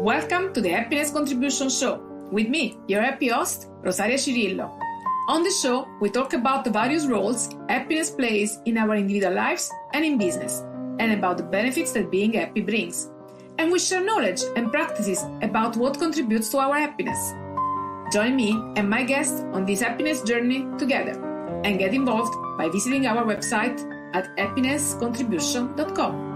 Welcome to the Happiness Contribution Show with me, your happy host, Rosaria Cirillo. On the show, we talk about the various roles happiness plays in our individual lives and in business, and about the benefits that being happy brings. And we share knowledge and practices about what contributes to our happiness. Join me and my guests on this happiness journey together, and get involved by visiting our website at happinesscontribution.com.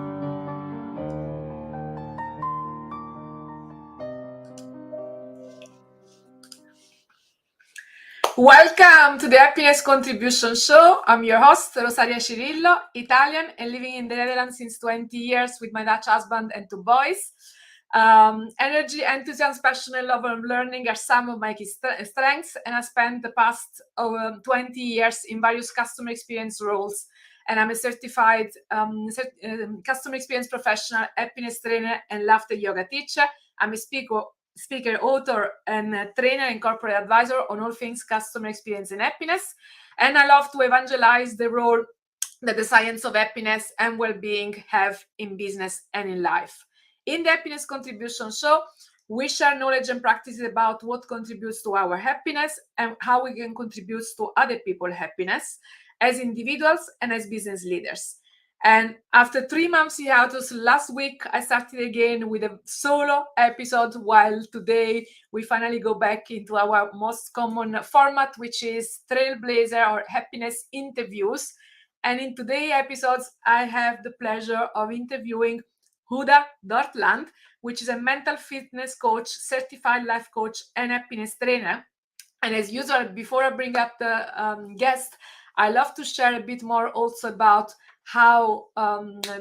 Welcome to the Happiness Contribution Show. I'm your host, Rosaria Cirillo, Italian and living in the Netherlands since 20 years with my Dutch husband and 2 boys. Energy, enthusiasm, passion, and love of learning are some of my key strengths, and I spent the past 20 years in various customer experience roles. And I'm a certified customer experience professional, happiness trainer, and laughter yoga teacher. I'm a speaker, author, and trainer and corporate advisor on all things customer experience and happiness. And I love to evangelize the role that the science of happiness and well-being have in business and in life. In the Happiness Contribution Show, we share knowledge and practices about what contributes to our happiness and how we can contribute to other people's happiness as individuals and as business leaders. And after 3 months hiatus, last week I started again with a solo episode, while today we finally go back into our most common format, which is Trailblazer or happiness interviews. And in today's episodes, I have the pleasure of interviewing Houda Dortland, which is a mental fitness coach, certified life coach, and happiness trainer. And as usual, before I bring up the guest, I love to share a bit more also about how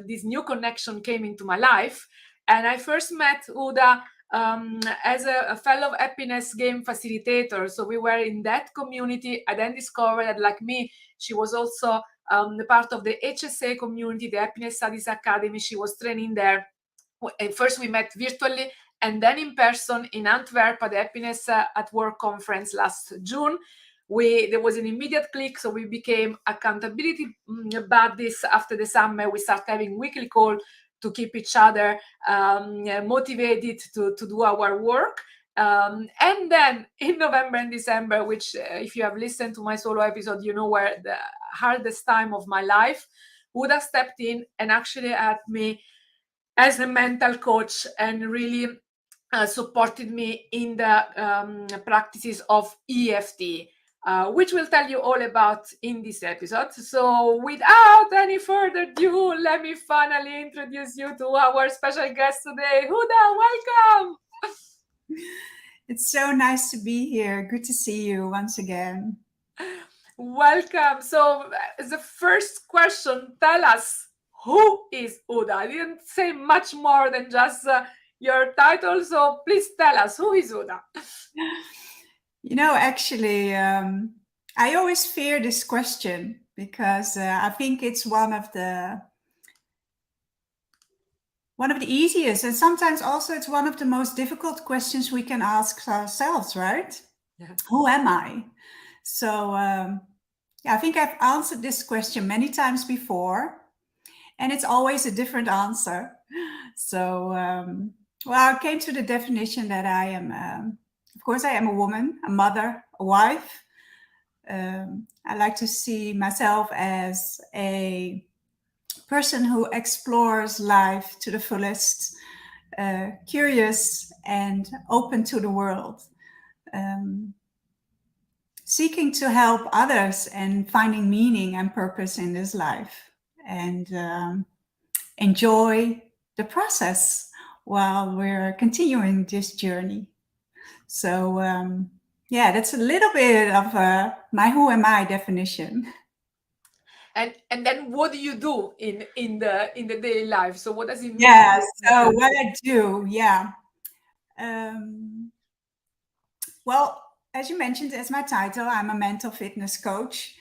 this new connection came into my life. And I first met Houda as a fellow happiness game facilitator. So we were in that community. I then discovered that, like me, she was also the part of the HSA community, the Happiness Studies Academy. She was training there. And first we met virtually and then in person in Antwerp at the Happiness at Work conference last June. There was an immediate click, so we became accountability buddies. After the summer, we started having weekly calls to keep each other motivated to do our work. And then in November and December, which if you have listened to my solo episode, you know were the hardest time of my life, Houda stepped in and actually helped me as a mental coach and really supported me in the practices of EFT. Which we'll tell you all about in this episode. So without any further ado, let me finally introduce you to our special guest today. Houda, welcome! It's so nice to be here. Good to see you once again. Welcome. So the first question, tell us, who is Houda? I didn't say much more than just your title, so please tell us, who is Houda? You know, actually, I always fear this question because I think it's one of the easiest, and sometimes also it's one of the most difficult questions we can ask ourselves, right? Yeah. Who am I? So I think I've answered this question many times before, and it's always a different answer. So, I came to the definition that I am. Of course, I am a woman, a mother, a wife. I like to see myself as a person who explores life to the fullest, curious and open to the world, seeking to help others and finding meaning and purpose in this life, and enjoy the process while we're continuing this journey. So, that's a little bit of my who am I definition. And then what do you do in the daily life? So what does it mean? Yeah, so what I do, well, as you mentioned, as my title, I'm a mental fitness coach.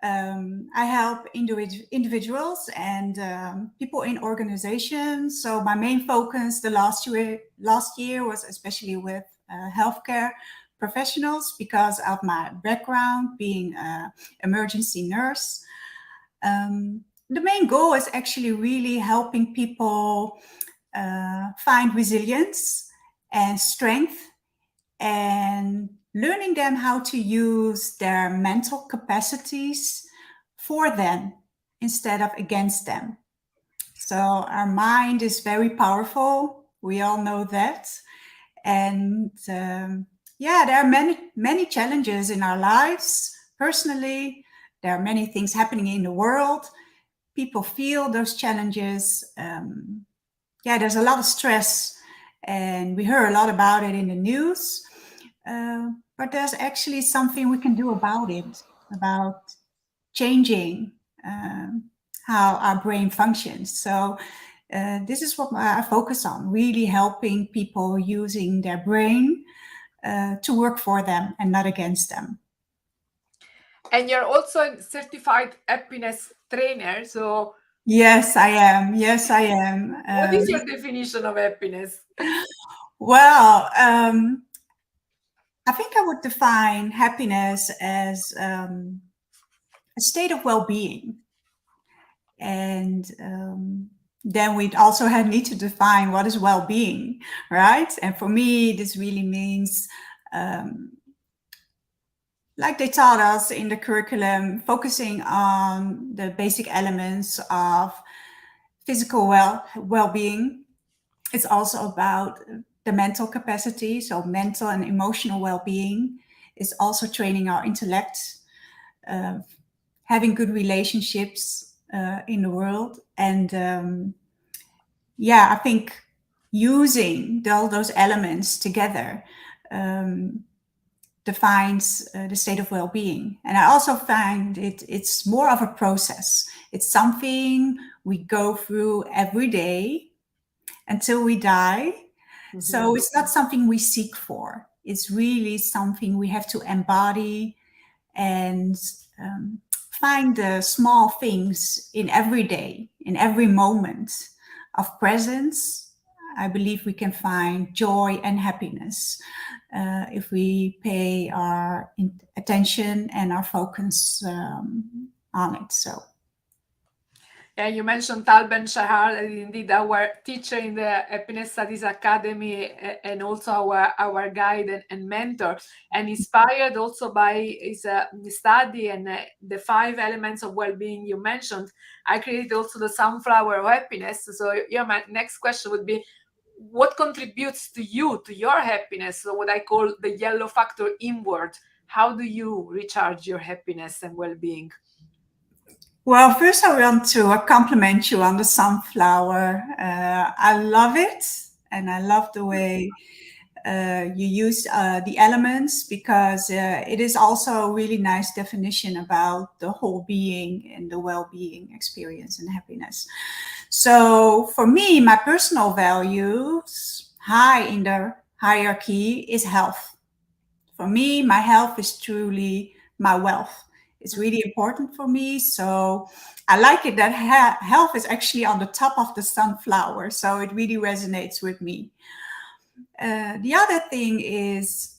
I help individuals and people in organizations. So my main focus the last year was especially with healthcare professionals because of my background being an emergency nurse. The main goal is actually really helping people find resilience and strength, and learning them how to use their mental capacities for them instead of against them. So our mind is very powerful. We all know that. And yeah, there are many challenges in our lives. Personally, there are many things happening in the world. People feel those challenges. Yeah, there's a lot of stress, and we hear a lot about it in the news. But there's actually something we can do about it, about changing how our brain functions. So this is what I focus on, really helping people using their brain to work for them and not against them. And you're also a certified happiness trainer. So yes, I am. Yes, I am. What is your definition of happiness? Well, I think I would define happiness as a state of well-being. And then we'd also need to define what is well-being, right? And for me, this really means, like they taught us in the curriculum, focusing on the basic elements of physical well-being. It's also about the mental capacity, so mental and emotional well-being. It's also training our intellect, having good relationships in the world. And yeah, I think using all those elements together defines the state of well-being. And I also find it's more of a process. It's something we go through every day until we die. Mm-hmm. So it's not something we seek for. It's really something we have to embody and find the small things in every day, in every moment of presence. I believe we can find joy and happiness if we pay our attention and our focus on it. So. Yeah, you mentioned Tal Ben-Shahar, indeed our teacher in the Happiness Studies Academy, and also our guide and mentor, and inspired also by his study and the 5 elements of well-being you mentioned. I created also the sunflower of happiness. So yeah, my next question would be, what contributes to you, to your happiness? So what I call the yellow factor inward. How do you recharge your happiness and well-being? Well, first I want to compliment you on the sunflower. I love it, and I love the way you use the elements, because it is also a really nice definition about the whole being and the well-being experience and happiness. So for me, my personal values, high in the hierarchy, is health. For me, my health is truly my wealth. It's really important for me. So I like it that health is actually on the top of the sunflower. So it really resonates with me. The other thing is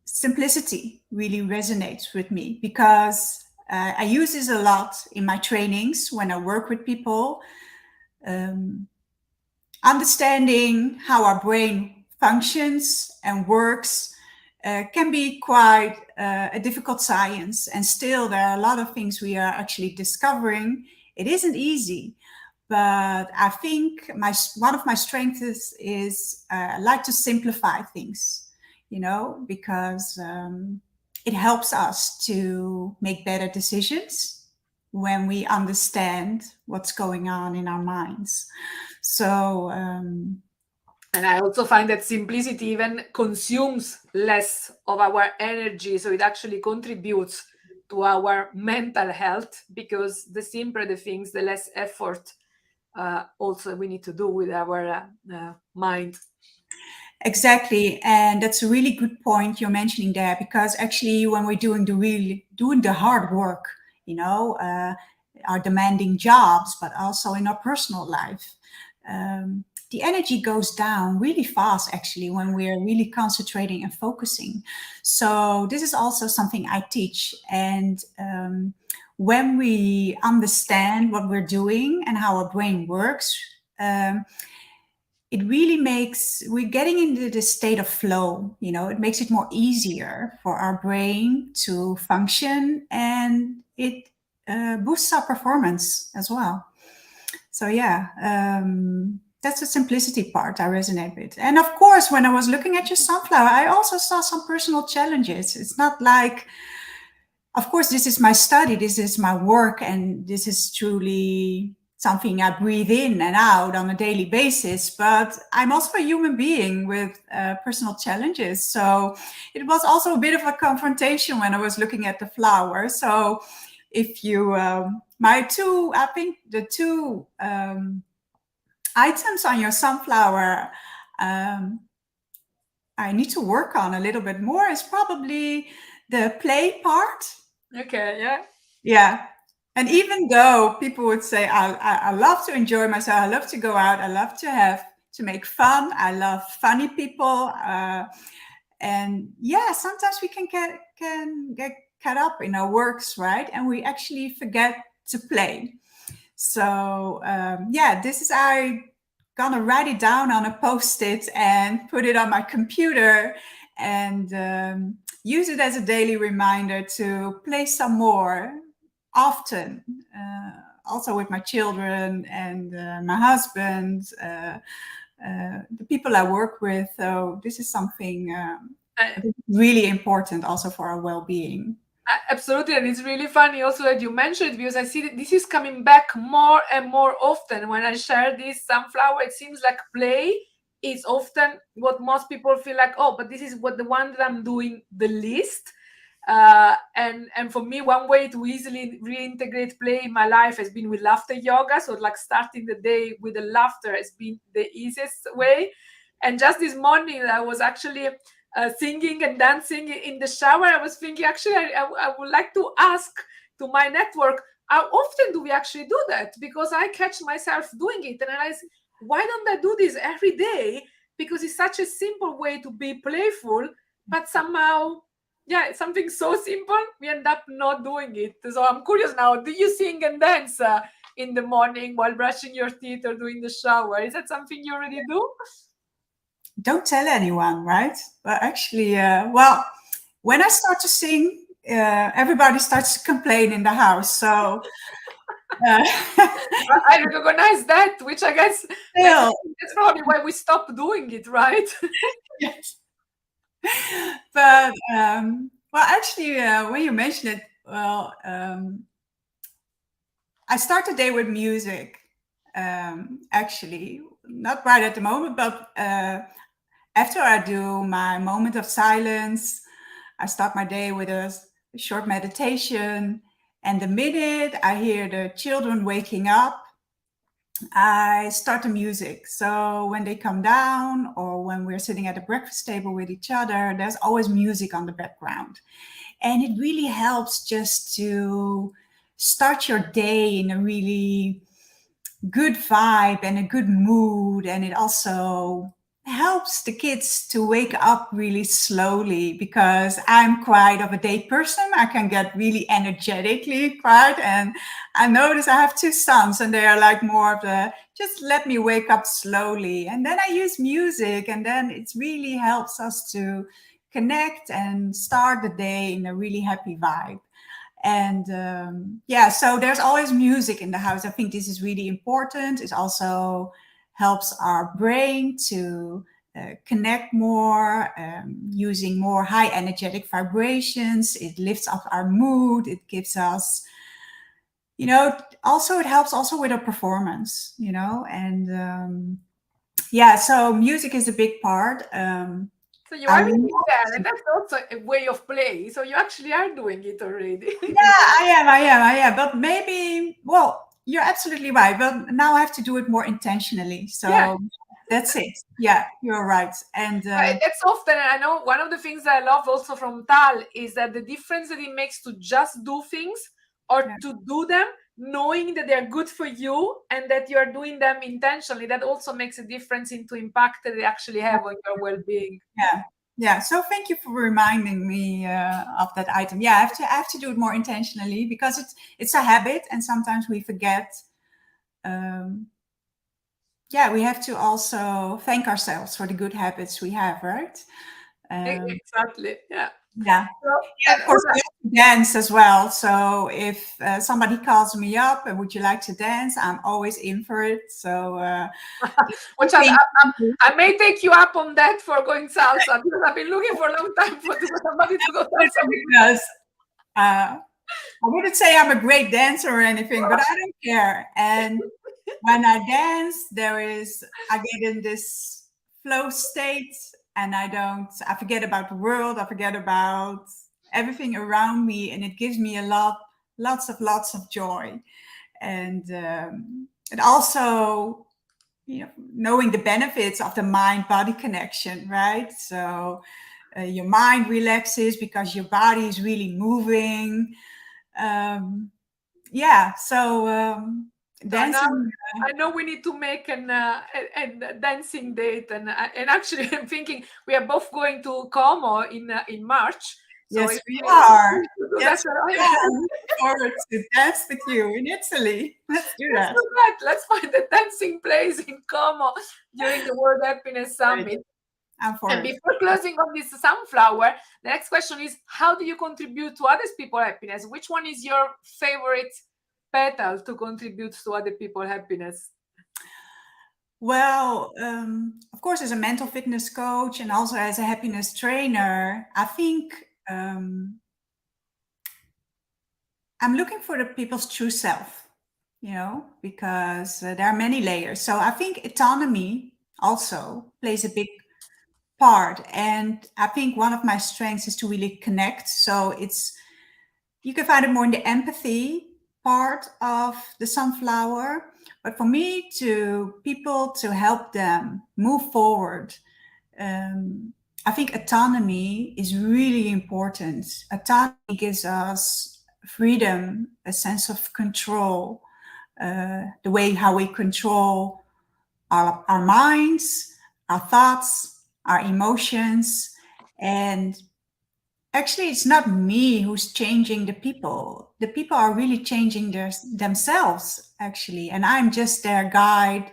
simplicity really resonates with me, because I use this a lot in my trainings when I work with people. Understanding how our brain functions and works can be quite a difficult science, and still there are a lot of things we are actually discovering. It isn't easy, but I think one of my strengths is I like to simplify things, because it helps us to make better decisions when we understand what's going on in our minds. So and I also find that simplicity even consumes less of our energy. So it actually contributes to our mental health, because the simpler the things, the less effort also we need to do with our mind. Exactly. And that's a really good point you're mentioning there, because actually when we're doing the hard work, our demanding jobs, but also in our personal life, the energy goes down really fast, actually, when we're really concentrating and focusing. So this is also something I teach. And when we understand what we're doing and how our brain works, it really makes, we're getting into the state of flow, you know, it makes it more easier for our brain to function, and it boosts our performance as well. So yeah, that's the simplicity part I resonate with. And of course, when I was looking at your sunflower, I also saw some personal challenges. It's not like, of course, this is my study, this is my work, and this is truly something I breathe in and out on a daily basis. But I'm also a human being with personal challenges. So it was also a bit of a confrontation when I was looking at the flower. So if you, I think the two items on your sunflower I need to work on a little bit more is probably the play part. Okay, yeah. Yeah. And even though people would say, I love to enjoy myself, I love to go out, I love to make fun, I love funny people. And yeah, sometimes we can get caught up in our works, right? And we actually forget to play. So yeah, this is, I gonna write it down on a post-it and put it on my computer, and use it as a daily reminder to play some more often, also with my children and my husband, the people I work with. So this is something really important also for our well-being. Absolutely, and it's really funny also that you mentioned it, because I see that this is coming back more and more often. When I share this sunflower, it seems like play is often what most people feel like, oh, but this is what the one that I'm doing the least. And for me, one way to easily reintegrate play in my life has been with laughter yoga. So like starting the day with the laughter has been the easiest way. And just this morning, I was actually singing and dancing in the shower. I was thinking, actually, I would like to ask to my network, how often do we actually do that? Because I catch myself doing it, and I realize, why don't I do this every day? Because it's such a simple way to be playful, but somehow, yeah, it's something so simple, we end up not doing it. So I'm curious now, do you sing and dance in the morning while brushing your teeth or doing the shower? Is that something you already do? Don't tell anyone, right? But actually, well, when I start to sing, everybody starts to complain in the house. So I recognize that, which I guess still, that's probably why we stopped doing it, right? yes. But well, actually, when you mention it, well, I start the day with music. Actually, not right at the moment, but after I do my moment of silence, I start my day with a short meditation. And the minute I hear the children waking up, I start the music. So when they come down or when we're sitting at the breakfast table with each other, there's always music on the background. And it really helps just to start your day in a really good vibe and a good mood. And it also helps the kids to wake up really slowly, because I'm quite of a day person. I can get really energetically quiet, and I notice I have two sons and they are like more of the just let me wake up slowly. And then I use music, and then it really helps us to connect and start the day in a really happy vibe. And yeah, so there's always music in the house. I think this is really important. It also helps our brain to connect more, using more high energetic vibrations. It lifts up our mood. It gives us, you know, also it helps also with our performance, you know, and yeah, so music is a big part. So you are doing that, and that's also a way of play. So you actually are doing it already. Yeah, I am. But maybe, well, you're absolutely right. But now I have to do it more intentionally. So Yeah. that's it. Yeah, you're right. And that's often, I know one of the things that I love also from Tal is that the difference that it makes to just do things or yeah. to do them knowing that they're good for you and that you're doing them intentionally, that also makes a difference into impact that they actually have on your well-being. Yeah. Yeah. So thank you for reminding me of that item. Yeah, I have to do it more intentionally, because it's a habit, and sometimes we forget. yeah, we have to also thank ourselves for the good habits we have, right? Exactly. Yeah. Yeah. So, Yeah, and of course, I like to dance as well. So if somebody calls me up and would you like to dance, I'm always in for it. So which I may take you up on that for going salsa, because I've been looking for a long time for somebody to go salsa with me. because I wouldn't say I'm a great dancer or anything, but I don't care. And when I dance, I get in this flow state, and I forget about the world, I forget about everything around me, and it gives me lots of joy. And it also, knowing the benefits of the mind-body connection, right? So your mind relaxes because your body is really moving. Yeah, so dancing. I know we need to make a dancing date, and actually, I'm thinking we are both going to Como in March. So Yes, if we we are. do Yes, that, we are. I look forward to dance with you in Italy. Let's do let's that. do that. Let's find a dancing place in Como during the World Happiness Summit. I'm for And it. before closing on this sunflower, the next question is: how do you contribute to other people's happiness? Which one is your favorite petal to contribute to other people's happiness? Well, of course, as a mental fitness coach and also as a happiness trainer, I think I'm looking for the people's true self, because there are many layers. So I think autonomy also plays a big part. And I think one of my strengths is to really connect. So you can find it more in the empathy part of the sunflower. But for me, to help them move forward, I think autonomy is really important. Autonomy gives us freedom, a sense of control, the way how we control our minds, our thoughts, our emotions. And actually, it's not me who's changing the people. The people are really changing themselves, actually. And I'm just their guide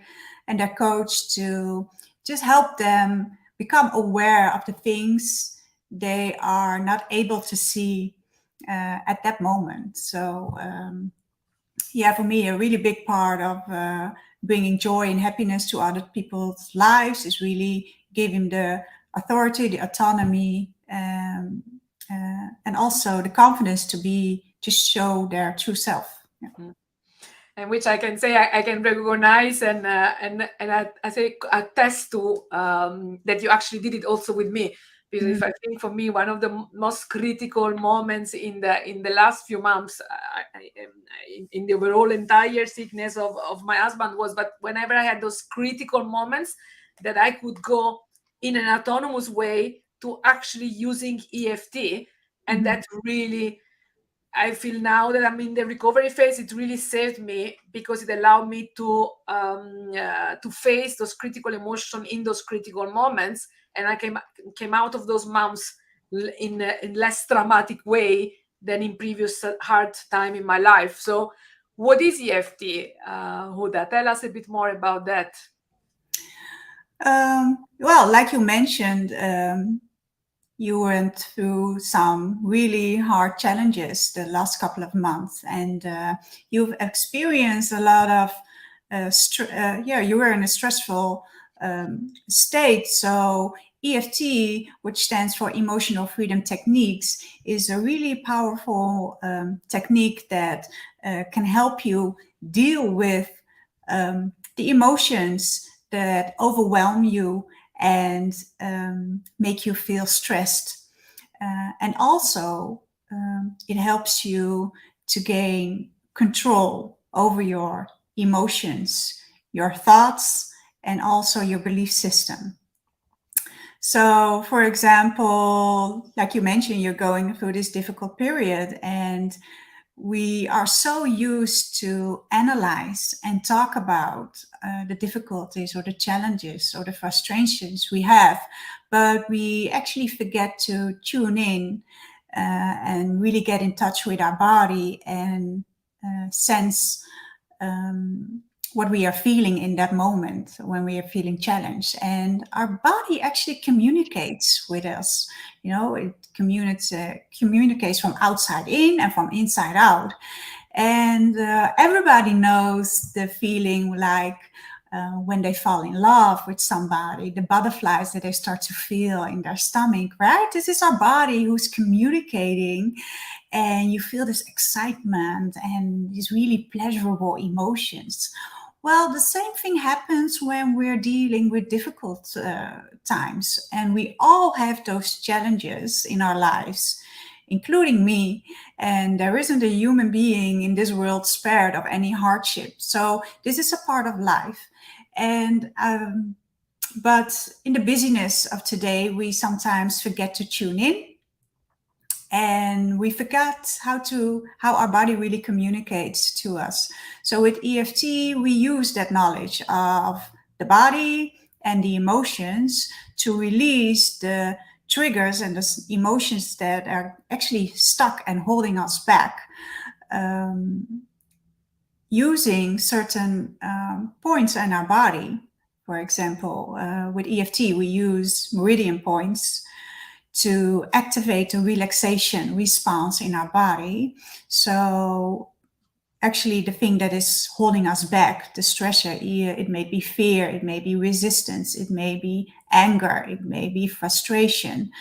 and their coach to just help them become aware of the things they are not able to see at that moment. So, yeah, for me, a really big part of bringing joy and happiness to other people's lives is really giving the authority, the autonomy, and also the confidence to show their true self. Yeah. And which I can say I can recognize and I say attest to that you actually did it also with me. Because if I think for me, one of the most critical moments in the last few months, in the overall entire sickness of my husband was, but whenever I had those critical moments, that I could go in an autonomous way to actually using EFT, and that really, I feel now that I'm in the recovery phase, it really saved me, because it allowed me to face those critical emotions in those critical moments, and I came out of those months in a less traumatic way than in previous hard time in my life. So, what is EFT, Houda? Tell us a bit more about that. Well, like you mentioned, you went through some really hard challenges the last couple of months, and you've experienced a lot of you were in a stressful state. So EFT, which stands for Emotional Freedom Techniques, is a really powerful technique that can help you deal with the emotions that overwhelm you and make you feel stressed. And also, it helps you to gain control over your emotions, your thoughts, and also your belief system. So, for example, like you mentioned, you're going through this difficult period, and we are so used to analyze and talk about the difficulties or the challenges or the frustrations we have, but we actually forget to tune in and really get in touch with our body and sense what we are feeling in that moment when we are feeling challenged. And our body actually communicates with us. It communicates from outside in and from inside out. And everybody knows the feeling like when they fall in love with somebody, the butterflies that they start to feel in their stomach, right? This is our body who's communicating, and you feel this excitement and these really pleasurable emotions. Well, the same thing happens when we're dealing with difficult times, and we all have those challenges in our lives, including me. And there isn't a human being in this world spared of any hardship. So this is a part of life. And but in the busyness of today, we sometimes forget to tune in, and we forgot how our body really communicates to us. So with EFT, we use that knowledge of the body and the emotions to release the triggers and the emotions that are actually stuck and holding us back, using certain points in our body. For example, with EFT, we use meridian points to activate the relaxation response in our body. So actually the thing that is holding us back, the stressor, it may be fear, it may be resistance, it may be anger, it may be frustration.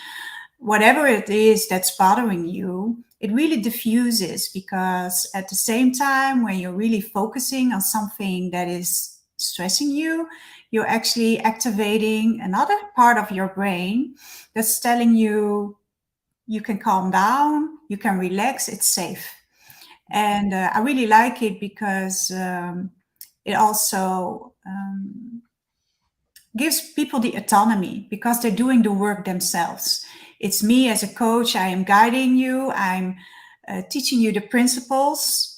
Whatever it is that's bothering you, it really diffuses, because at the same time, when you're really focusing on something that is stressing you, you're actually activating another part of your brain that's telling you you can calm down, you can relax, it's safe. And I really like it because it also gives people the autonomy, because they're doing the work themselves. It's me as a coach, I am guiding you, I'm teaching you the principles,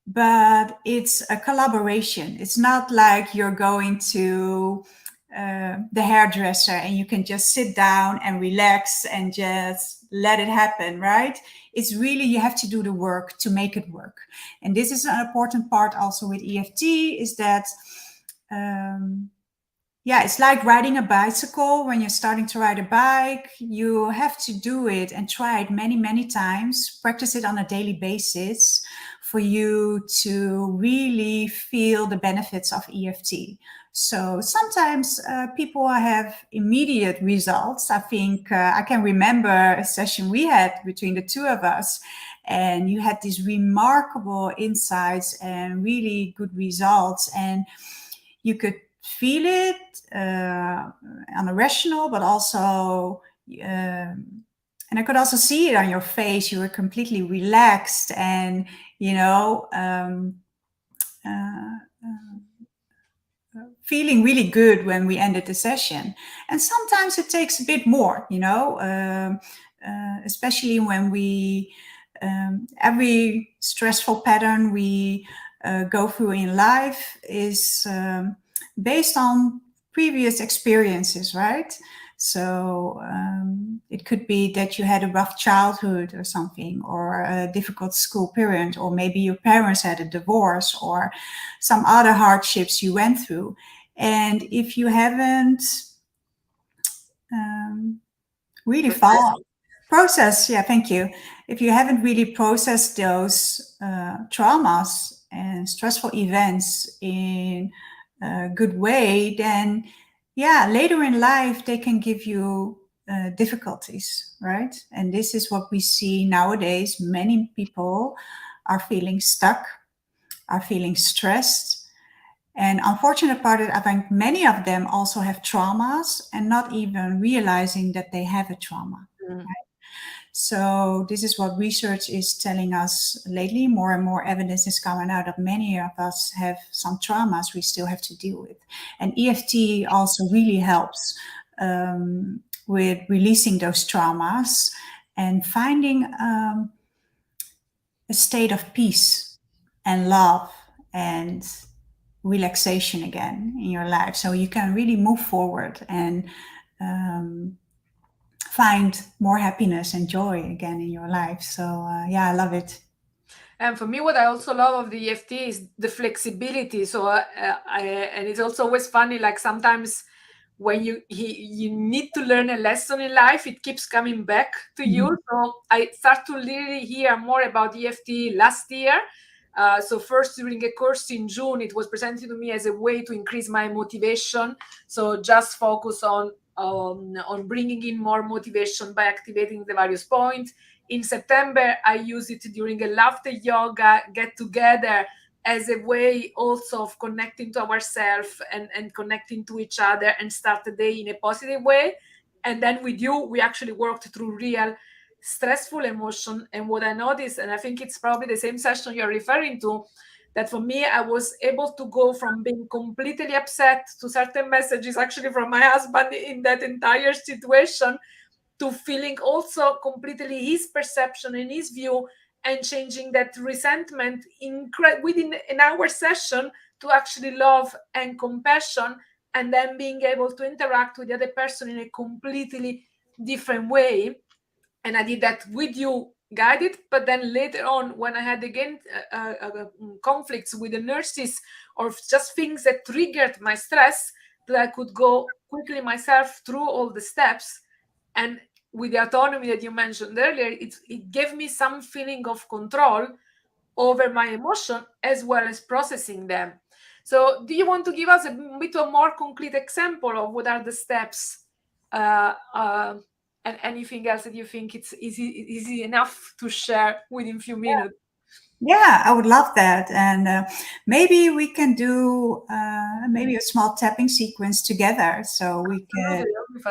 but it's a collaboration. It's not like you're going to the hairdresser and you can just sit down and relax and just let it happen, right? It's really, you have to do the work to make it work. And this is an important part also with EFT, is that it's like riding a bicycle. When you're starting to ride a bike, you have to do it and try it many, many times, practice it on a daily basis for you to really feel the benefits of EFT. So sometimes people have immediate results. I think I can remember a session we had between the two of us, and you had these remarkable insights and really good results, and you could feel it on a rational, but also, and I could also see it on your face. You were completely relaxed and, feeling really good when we ended the session. And sometimes it takes a bit more, especially when we, every stressful pattern we go through in life is based on previous experiences, right? So it could be that you had a rough childhood or something, or a difficult school period, or maybe your parents had a divorce, or some other hardships you went through. And if you haven't really processed, thank you. If you haven't really processed those traumas and stressful events in a good way, then later in life they can give you difficulties, right? And this is what we see nowadays. Many people are feeling stuck, are feeling stressed. And unfortunate part is, I think many of them also have traumas and not even realizing that they have a trauma. Right? So this is what research is telling us lately. More and more evidence is coming out that many of us have some traumas we still have to deal with. And EFT also really helps with releasing those traumas and finding a state of peace and love and relaxation again in your life, so you can really move forward and find more happiness and joy again in your life. So I love it. And for me, what I also love of the EFT is the flexibility. So, and it's also always funny, like sometimes when you need to learn a lesson in life, it keeps coming back to you. So I start to really hear more about EFT last year. So first, during a course in June, it was presented to me as a way to increase my motivation. So just focus on bringing in more motivation by activating the various points. In September, I use it during a laughter yoga get together as a way also of connecting to ourselves and connecting to each other and start the day in a positive way. And then with you, we actually worked through real stressful emotion. And what I noticed, and I think it's probably the same session you're referring to, that for me, I was able to go from being completely upset to certain messages actually from my husband in that entire situation, to feeling also completely his perception and his view, and changing that resentment within an hour session to actually love and compassion, and then being able to interact with the other person in a completely different way. And I did that with you guided, but then later on when I had again conflicts with the nurses or just things that triggered my stress, that I could go quickly myself through all the steps. And with the autonomy that you mentioned earlier, it gave me some feeling of control over my emotion as well as processing them. So do you want to give us a bit of more concrete example of what are the steps, and anything else that you think it's easy enough to share within a few minutes? Yeah, I would love that. And maybe we can do maybe a small tapping sequence together, so we can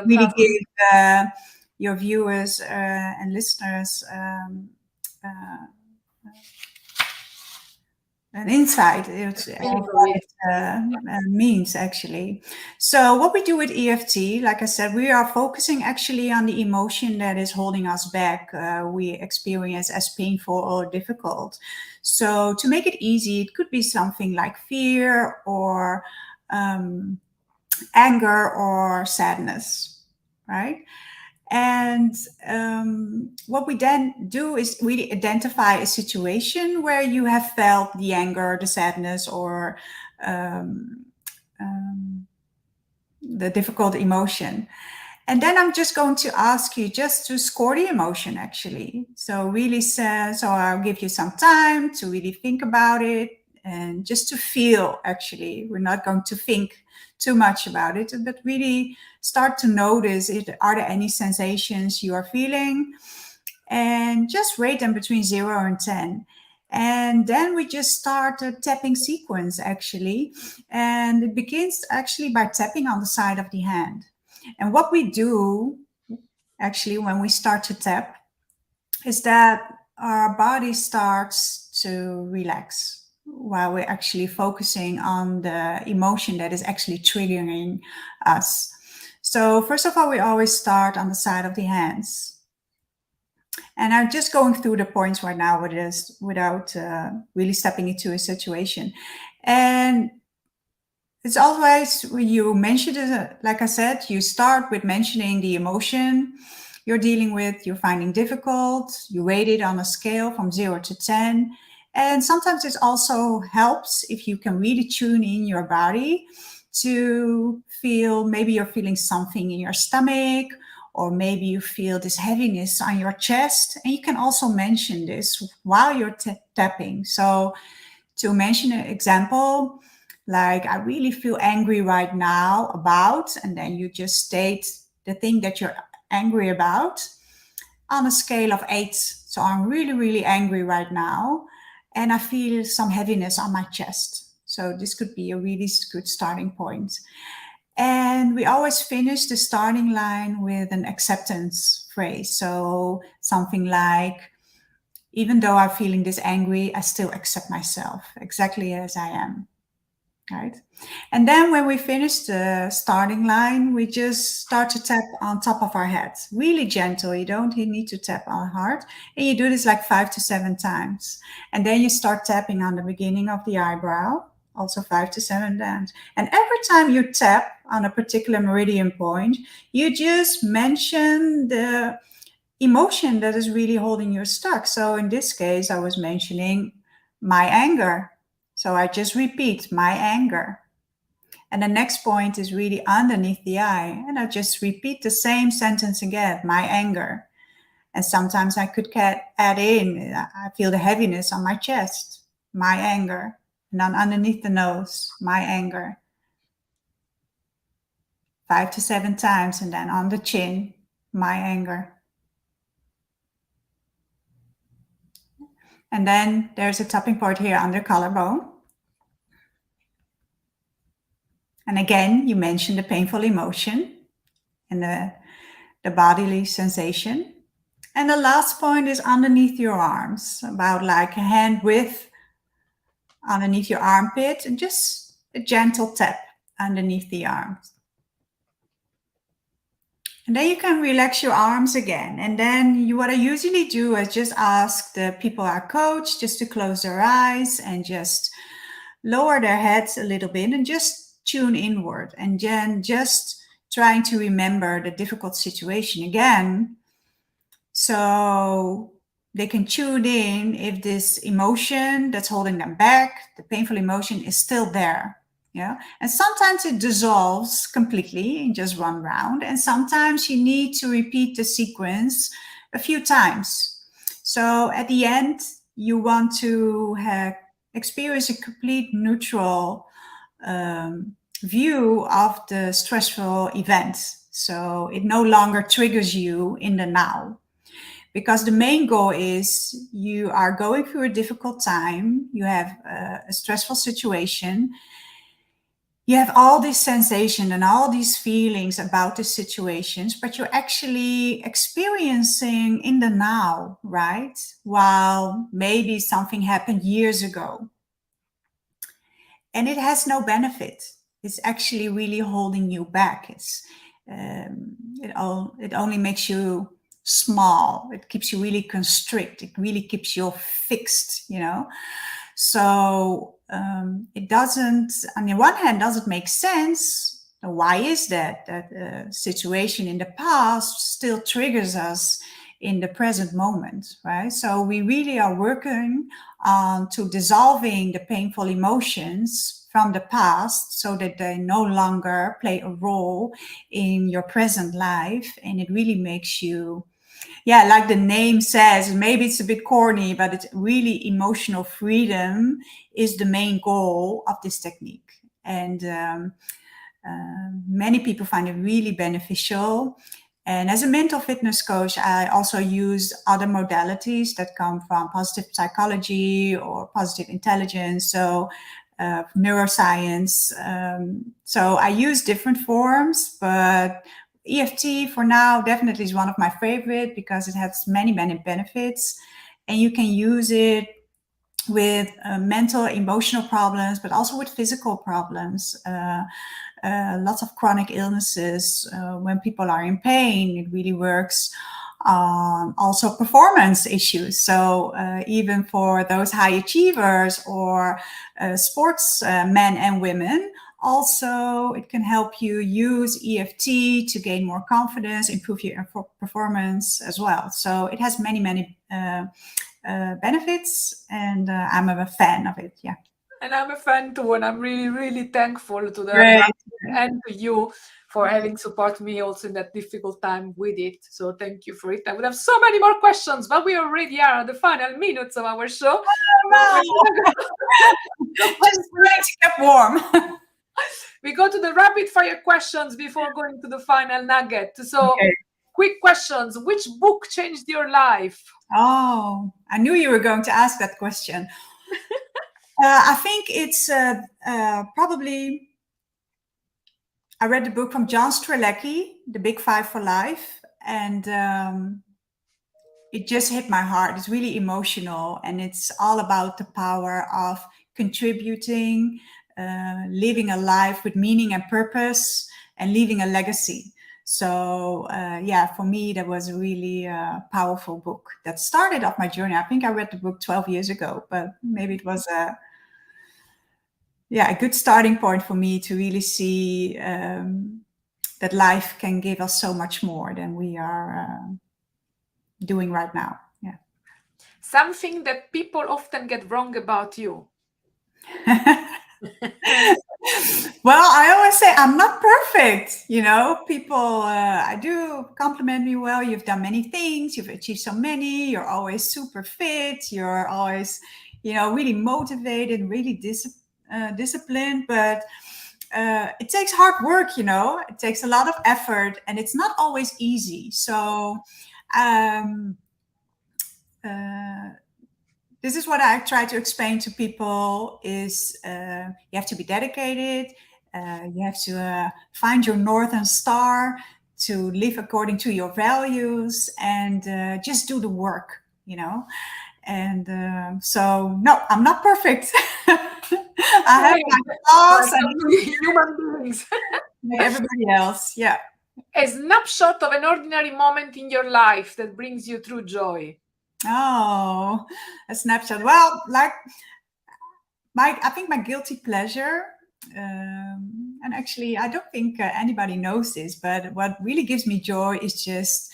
really give your viewers and listeners an insight into what it means, actually. So what we do with EFT, like I said, we are focusing actually on the emotion that is holding us back, we experience as painful or difficult. So to make it easy, it could be something like fear or anger or sadness, right? And what we then do is really identify a situation where you have felt the anger, the sadness, or the difficult emotion. And then I'm just going to ask you just to score the emotion, actually. So really so I'll give you some time to really think about it and just to feel, actually. We're not going to think too much about it, but really start to notice are there any sensations you are feeling, and just rate them between 0 and 10. And then we just start a tapping sequence, actually. And it begins actually by tapping on the side of the hand. And what we do actually when we start to tap is that our body starts to relax while we're actually focusing on the emotion that is actually triggering us. So first of all, we always start on the side of the hands. And I'm just going through the points right now without really stepping into a situation. And it's always, when you mention it, like I said, you start with mentioning the emotion you're dealing with, you're finding difficult, you rate it on a scale from 0 to 10. And sometimes it also helps if you can really tune in your body to feel, maybe you're feeling something in your stomach, or maybe you feel this heaviness on your chest. And you can also mention this while you're tapping. So to mention an example, like, I really feel angry right now about, and then you just state the thing that you're angry about on a scale of 8. So I'm really, really angry right now, and I feel some heaviness on my chest. So this could be a really good starting point. And we always finish the starting line with an acceptance phrase. So something like, even though I'm feeling this angry, I still accept myself exactly as I am. Right? And then when we finish the starting line, we just start to tap on top of our head. Really gentle. You don't need to tap on hard. And you do this like 5 to 7 times. And then you start tapping on the beginning of the eyebrow, also 5 to 7 times. And every time you tap on a particular meridian point, you just mention the emotion that is really holding you stuck. So in this case, I was mentioning my anger. So I just repeat my anger. And the next point is really underneath the eye. And I just repeat the same sentence again, my anger. And sometimes I could add in, I feel the heaviness on my chest, my anger. And then underneath the nose, my anger. 5 to 7 times. And then on the chin, my anger. And then there's a tapping point here under collarbone. And again, you mentioned the painful emotion and the bodily sensation. And the last point is underneath your arms, about like a hand width underneath your armpit, and just a gentle tap underneath the arms. And then you can relax your arms again. And then what I usually do is just ask the people I coach just to close their eyes and just lower their heads a little bit and just tune inward. And then just trying to remember the difficult situation again. So they can tune in if this emotion that's holding them back, the painful emotion, is still there. Yeah. And sometimes it dissolves completely in just one round. And sometimes you need to repeat the sequence a few times. So at the end, you want to experience a complete neutral view of the stressful event. So it no longer triggers you in the now. Because the main goal is you are going through a difficult time, you have a stressful situation, you have all this sensation and all these feelings about the situations, but you're actually experiencing in the now, right? While maybe something happened years ago. And it has no benefit. It's actually really holding you back. It only makes you small. It keeps you really constrict. It really keeps you fixed, you know. So it doesn't, on the one hand, does it make sense? Why is that? That situation in the past still triggers us in the present moment, right? So we really are working on to dissolving the painful emotions from the past so that they no longer play a role in your present life. And it really makes you, yeah, like the name says, maybe it's a bit corny, but it's really emotional freedom is the main goal of this technique. And many people find it really beneficial. And as a mental fitness coach, I also use other modalities that come from positive psychology or positive intelligence. So neuroscience. So I use different forms, but EFT for now definitely is one of my favorite because it has many, many benefits. And you can use it with mental, emotional problems, but also with physical problems. Lots of chronic illnesses. When people are in pain, it really works. Also performance issues. So even for those high achievers or sports men and women, also it can help you use EFT to gain more confidence, improve your performance as well. So it has many, many benefits, and I'm a fan of it. Yeah. And I'm a fan too, and I'm really, really thankful to the Great. and to you for having supported me also in that difficult time with it. So thank you for it. I would have so many more questions, but we already are at the final minutes of our show. No. Just trying to get warm. We go to the rapid fire questions before going to the final nugget. So Okay. quick questions. Which book changed your life? Oh, I knew you were going to ask that question. I think it's probably, I read the book from John Strzelecki, The Big Five for Life, and it just hit my heart. It's really emotional, and it's all about the power of contributing, living a life with meaning and purpose, and leaving a legacy. So yeah, for me, that was a really powerful book that started off my journey. I think I read the book 12 years ago, but maybe it was a good starting point for me to really see that life can give us so much more than we are doing right now. Yeah. something that people often get wrong about you. Well, I always say I'm not perfect. You know, people, I do compliment me. Well, you've done many things. You've achieved so many. You're always super fit. You're always, you know, really motivated, really disciplined. But it takes hard work, you know, it takes a lot of effort and it's not always easy. So, um, this is what I try to explain to people is you have to be dedicated. You have to find your northern star to live according to your values and just do the work, you know. And so, no, I'm not perfect. I have my flaws and human beings. like everybody else. Yeah. A snapshot of an ordinary moment in your life that brings you true joy. Oh, a snapshot. Well, like I think my guilty pleasure, and actually, I don't think anybody knows this, but what really gives me joy is just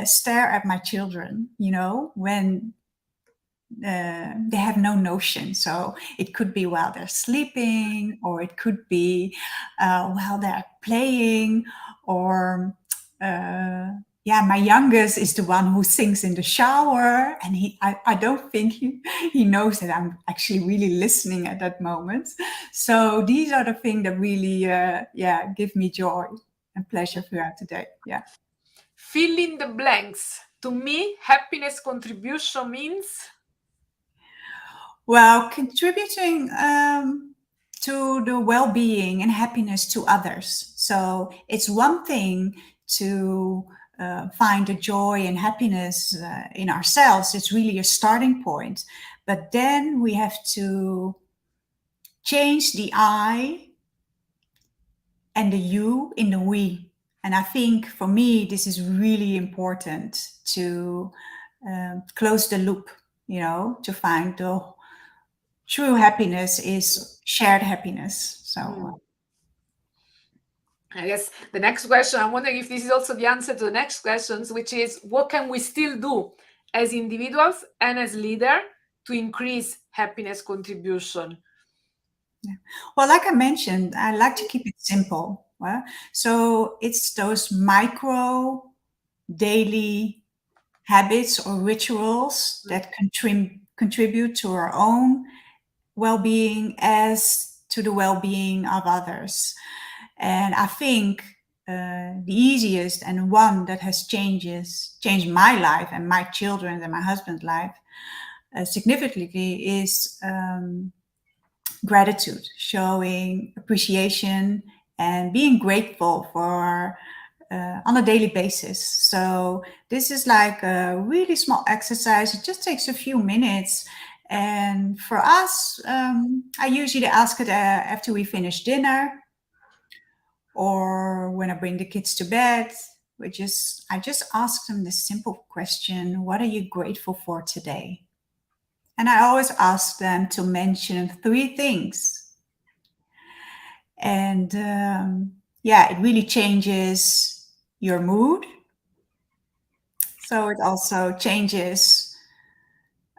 stare at my children, you know, when they have no notion. So it could be while they're sleeping, or it could be while they're playing, or yeah, my youngest is the one who sings in the shower, and I don't think he knows that I'm actually really listening at that moment. So these are the things that really yeah, give me joy and pleasure throughout the day. Yeah. Fill in the blanks. To me, happiness contribution means? Well, contributing to the well-being and happiness to others. So it's one thing to find the joy and happiness in ourselves. It's really a starting point. But then we have to change the I and the you in the we. And I think for me, this is really important to close the loop, you know, to find the true happiness is shared happiness. So I guess the next question, I'm wondering if this is also the answer to the next questions, which is what can we still do as individuals and as leader to increase happiness contribution? yeah. Well, like I mentioned, I like to keep it simple. Well, so it's those micro daily habits or rituals that contribute to our own well-being as to the well-being of others. And I think the easiest and one that has changed my life and my children and my husband's life significantly is gratitude, showing appreciation and being grateful for on a daily basis. So this is like a really small exercise. It just takes a few minutes. And for us, I usually ask it after we finish dinner or when I bring the kids to bed. I just ask them this simple question: what are you grateful for today? And I always ask them to mention 3 things. And yeah, it really changes your mood. So it also changes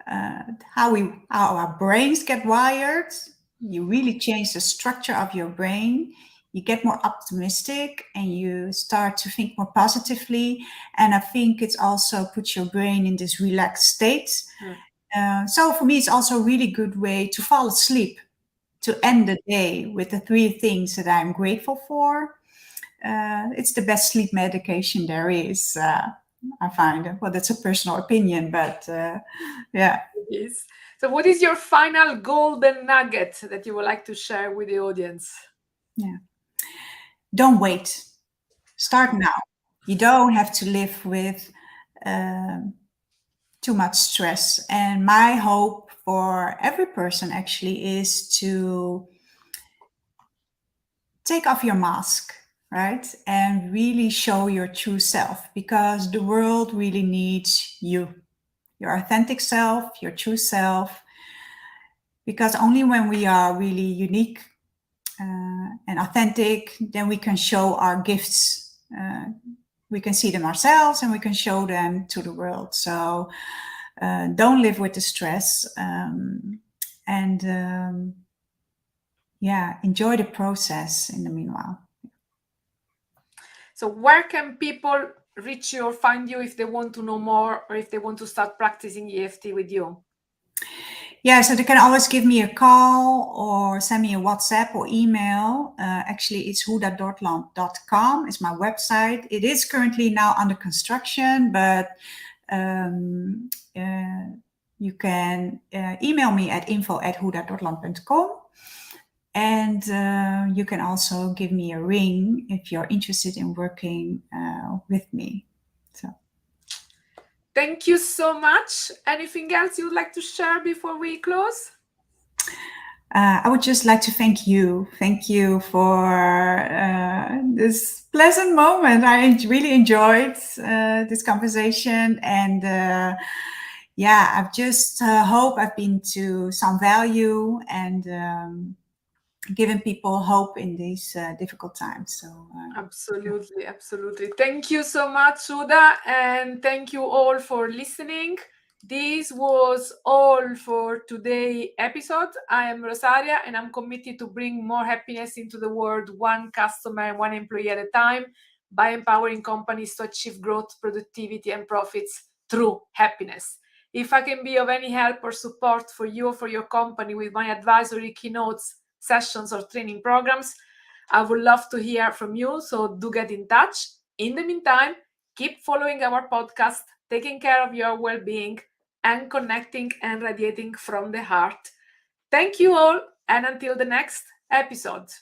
how our brains get wired. You really change the structure of your brain. You get more optimistic and you start to think more positively. And I think it's also puts your brain in this relaxed state. So for me, it's also a really good way to fall asleep, to end the day with the 3 things that I'm grateful for. It's the best sleep medication there is. I find. Well, that's a personal opinion, but yeah. Yes. So what is your final golden nugget that you would like to share with the audience? Yeah. Don't wait. Start now. You don't have to live with too much stress. And my hope for every person actually is to take off your mask, right? And really show your true self, because the world really needs you, your authentic self, your true self. Because only when we are really unique and authentic, then we can show our gifts. We can see them ourselves and we can show them to the world. So don't live with the stress, and enjoy the process in the meanwhile. So where can people reach you or find you if they want to know more or if they want to start practicing EFT with you? Yeah, so they can always give me a call or send me a WhatsApp or email. Actually, it's houdadortland.com is my website. It is currently now under construction, but you can email me at info@houdadortland.com. And you can also give me a ring if you're interested in working with me. So, thank you so much. Anything else you would like to share before we close? I would just like to thank you. Thank you for this pleasant moment. I really enjoyed this conversation. And I just hope I've been to some value and giving people hope in these difficult times. So absolutely. Thank you so much, Houda, and thank you all for listening. This was all for today's episode. I am Rosaria, and I'm committed to bring more happiness into the world, one customer, one employee at a time, by empowering companies to achieve growth, productivity, and profits through happiness. If I can be of any help or support for you or for your company with my advisory, keynotes, sessions, or training programs, I would love to hear from you, so do get in touch. In the meantime, keep following our podcast, taking care of your well-being, and connecting and radiating from the heart. Thank you all, and until the next episode.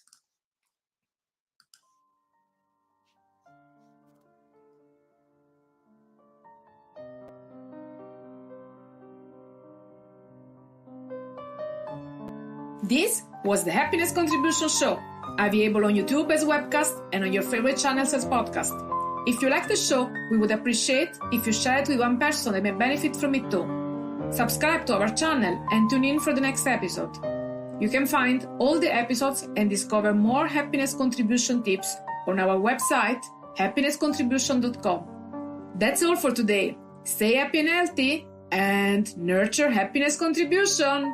This was the Happiness Contribution Show, available on YouTube as webcast and on your favorite channels as podcast. If you like the show, we would appreciate if you share it with one person that may benefit from it too. Subscribe to our channel and tune in for the next episode. You can find all the episodes and discover more happiness contribution tips on our website, happinesscontribution.com. That's all for today. Stay happy and healthy and nurture happiness contribution.